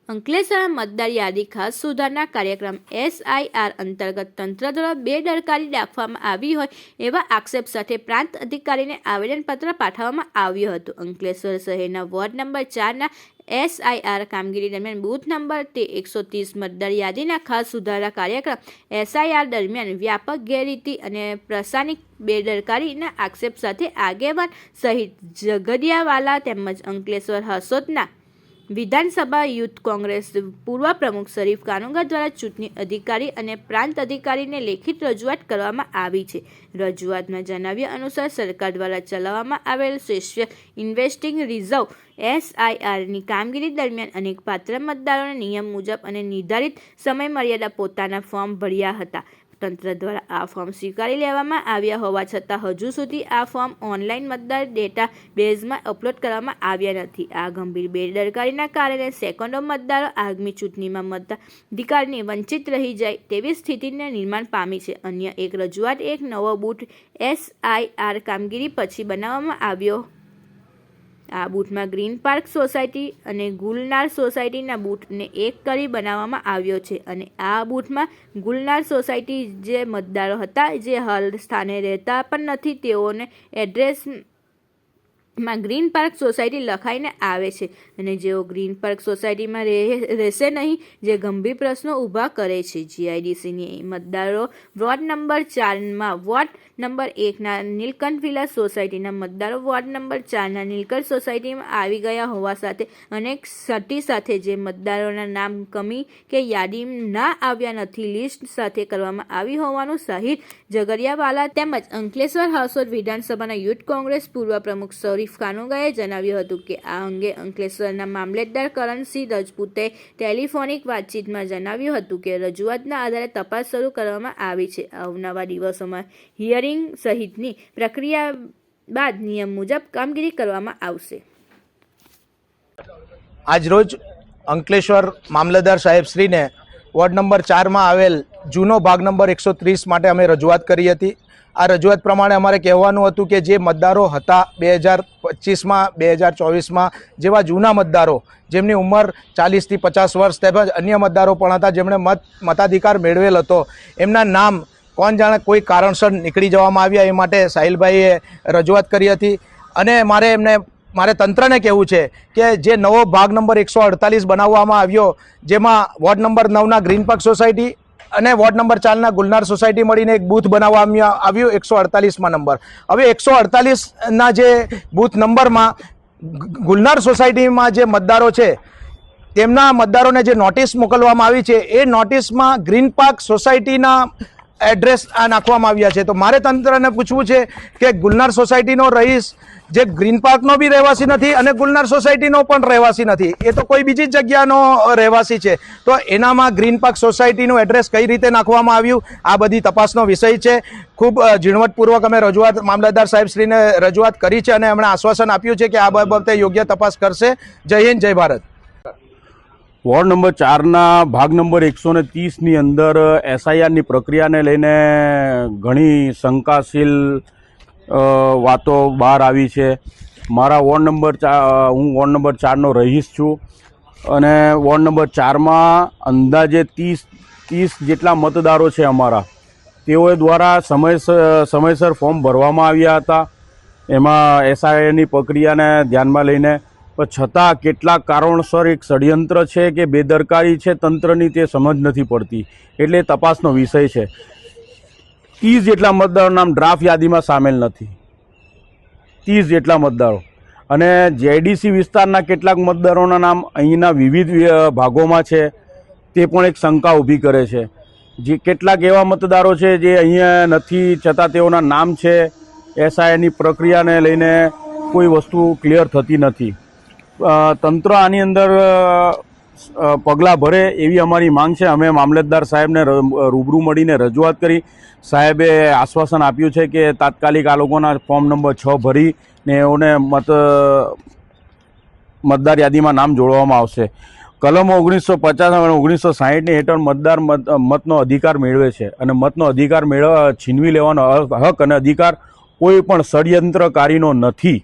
અંકલેશ્વર મતદાર યાદી ખાસ સુધારણા કાર્યક્રમ SIR અંતર્ગત તંત્ર દ્વારા બેદરકારી દાખવવામાં આવી હોય એવા આક્ષેપ સાથે પ્રાંત અધિકારીને આવેદનપત્ર પાઠવવામાં આવ્યું હતું. અંકલેશ્વર શહેરના વોર્ડ નંબર 4ના SIR કામગીરી દરમિયાન બૂથ નંબર 130 મતદાર યાદીના ખાસ સુધારા કાર્યક્રમ SIR દરમિયાન વ્યાપક ગેરરીતિ અને પ્રશાસનિક બેદરકારીના આક્ષેપ સાથે આગેવાન સહિત ઝઘડિયાવાલા તેમજ અંકલેશ્વર હસોદના વિધાનસભા યુથ કોંગ્રેસ પૂર્વ પ્રમુખ શરીફ કાનુગા દ્વારા ચૂંટણી અધિકારી અને પ્રાંત અધિકારીને લેખિત રજૂઆત કરવામાં આવી છે. રજૂઆતમાં જણાવ્યા અનુસાર સરકાર દ્વારા ચલાવવામાં આવેલ સ્પેશિયલ ઇન્વેસ્ટિંગ રિઝર્વ SIRની કામગીરી દરમિયાન અનેક પાત્ર મતદારોને નિયમ મુજબ અને નિર્ધારિત સમયમર્યાદા પોતાના ફોર્મ ભર્યા હતા. તંત્ર દ્વારા આ ફોર્મ સ્વીકારી લેવામાં આવ્યા હોવા છતાં હજુ સુધી આ ફોર્મ ઓનલાઈન મતદાર ડેટા બેઝમાં અપલોડ કરવામાં આવ્યા નથી. આ ગંભીર બેદરકારીના કારણે સેંકડો મતદારો આગામી ચૂંટણીમાં મતાધિકારથી વંચિત રહી જાય તેવી સ્થિતિને નિર્માણ પામી છે. અન્ય એક રજૂઆત એક નવો બૂથ SIR કામગીરી પછી બનાવવામાં આવ્યો. આ બૂથમાં ગ્રીન પાર્ક સોસાયટી અને ગુલનાર સોસાયટીના બૂથને એક કરી બનાવવામાં આવ્યો છે અને આ બૂથમાં ગુલનાર સોસાયટી જે મતદારો હતા જે હાલ સ્થાને રહેતા પણ નથી તેઓને એડ્રેસમાં ગ્રીન પાર્ક સોસાયટી લખાઈને આવે છે અને જેઓ ગ્રીન પાર્ક સોસાયટીમાં રહેશે નહીં જે ગંભીર પ્રશ્નો ઊભા કરે છે. GIDCની મતદારો વોર્ડ નંબર 4માં વોર્ડ નંબર 1ના નીલકંઠ વિલા સોસાયટીના મતદારો વોર્ડ નંબર 4ના નીલકંઠ સોસાયટીમાં આવી ગયા હોવા સાથે અનેક સાથે જે મતદારોના નામ કમી કે યાદી ના આવ્યા નથી લિસ્ટ સાથે કરવામાં આવી હોવાનું સહિત ઝઘડિયાવાલા તેમજ અંકલેશ્વર હસોદ વિધાનસભાના યુથ કોંગ્રેસ પૂર્વ પ્રમુખ શરીફ કાનુગાએ જણાવ્યું હતું કે આ અંગે અંકલેશ્વરના મામલેદાર કરણસિંહ રજપૂતે ટેલિફોનિક વાતચીતમાં જણાવ્યું હતું કે રજૂઆતના આધારે તપાસ શરૂ કરવામાં આવી છે. આવનારા દિવસોમાં હિયરિંગ સહિતની પ્રક્રિયા બાદ નિયમ મુજબ કામગીરી કરવામાં આવશે. આજરોજ અંકલેશ્વર મામલતદાર સાહેબશ્રીને વોર્ડ નંબર 4માં આવેલ જૂનો ભાગ નંબર 130 માટે અમે રજૂઆત કરી હતી. આ રજૂઆત પ્રમાણે અમારે કહેવાનું હતું કે જે મતદારો હતા 2025માં 2024માં જેવા જૂના મતદારો જેમની ઉંમર 40થી 50 વર્ષ તેમજ અન્ય મતદારો પણ હતા જેમણે મતાધિકાર મેળવેલ હતો એમના નામ કોણ જાણે કોઈ કારણસર નીકળી જવામાં આવ્યા એ માટે સાહિલભાઈએ રજૂઆત કરી હતી અને મારે તંત્રને કહેવું છે કે જે નવો ભાગ નંબર 148 બનાવવામાં આવ્યો જેમાં વોર્ડ નંબર 9ના ગ્રીન પાર્ક સોસાયટી અને વોર્ડ નંબર 4ના ગુલનાર સોસાયટી મળીને એક બૂથ બનાવવામાં આવ્યું 148માં નંબર. હવે 148ના જે બૂથ નંબરમાં ગુલનાર સોસાયટીમાં જે મતદારો છે તેમના મતદારોને જે નોટિસ મોકલવામાં આવી છે એ નોટિસમાં ગ્રીન પાર્ક સોસાયટીના એડ્રેસ નાખવામાં આવ્યા છે. તો મારે તંત્રને પૂછવું છે કે ગુલનાર સોસાયટીનો રહીશ જે ગ્રીન પાર્કનો બી રહેવાસી નથી અને ગુલનાર સોસાયટીનો પણ રહેવાસી નથી, એ તો કોઈ બીજી જગ્યાનો રહેવાસી છે, તો એનામાં ગ્રીન પાર્ક સોસાયટીનું એડ્રેસ કઈ રીતે નાખવામાં આવ્યું આ બધી તપાસનો વિષય છે. ખૂબ ઝીણવટપૂર્વક અમે મામલતદાર સાહેબશ્રીને રજૂઆત કરી છે અને એમણે આશ્વાસન આપ્યું છે કે આ બાબતે યોગ્ય તપાસ કરશે. જય હિન્દ, જય ભારત. વોર્ડ નંબર 4ના ભાગ નંબર 130ની અંદર SIRની પ્રક્રિયાને લઈને ઘણી શંકાશીલ વાતો બહાર આવી છે. મારા વોર્ડ નંબર 4 હું વોર્ડ નંબર 4નો રહીશ છું અને વોર્ડ નંબર 4માં અંદાજે 30 જેટલા મતદારો છે અમારા, તેઓ દ્વારા સમયસર ફોર્મ ભરવામાં આવ્યા હતા. એમાં SIRની પ્રક્રિયાને ધ્યાનમાં લઈને છતાં કેટલાક કારણોસર એક ષડયંત્ર છે કે બેદરકારી છે તંત્રની તે સમજ નથી પડતી, એટલે તપાસનો વિષય છે. 30 જેટલા મતદારો નામ ડ્રાફ્ટ યાદીમાં સામેલ નથી, 30 જેટલા મતદારો, અને GIDC વિસ્તારના કેટલાક મતદારોના નામ અહીંના વિવિધ ભાગોમાં છે તે પણ એક શંકા ઊભી કરે છે. જે કેટલાક એવા મતદારો છે જે અહીંયા નથી છતાં તેઓના નામ છે. SIRની પ્રક્રિયાને લઈને કોઈ વસ્તુ ક્લિયર થતી નથી. તંત્ર આની અંદર પગલાં ભરે એવી અમારી માંગ છે. અમે મામલતદાર સાહેબને રૂબરૂ મળીને રજૂઆત કરી. સાહેબે આશ્વાસન આપ્યું છે કે તાત્કાલિક આ લોકોના ફોર્મ નંબર 6 ભરીને એઓને મતદાર યાદીમાં નામ જોડવામાં આવશે. કલમો 1950 અને 1960ની હેઠળ મતદાર મતનો અધિકાર મેળવે છે અને મતનો અધિકાર છીનવી લેવાનો હક અને અધિકાર કોઈ પણ ષડયંત્રકારીનો નથી.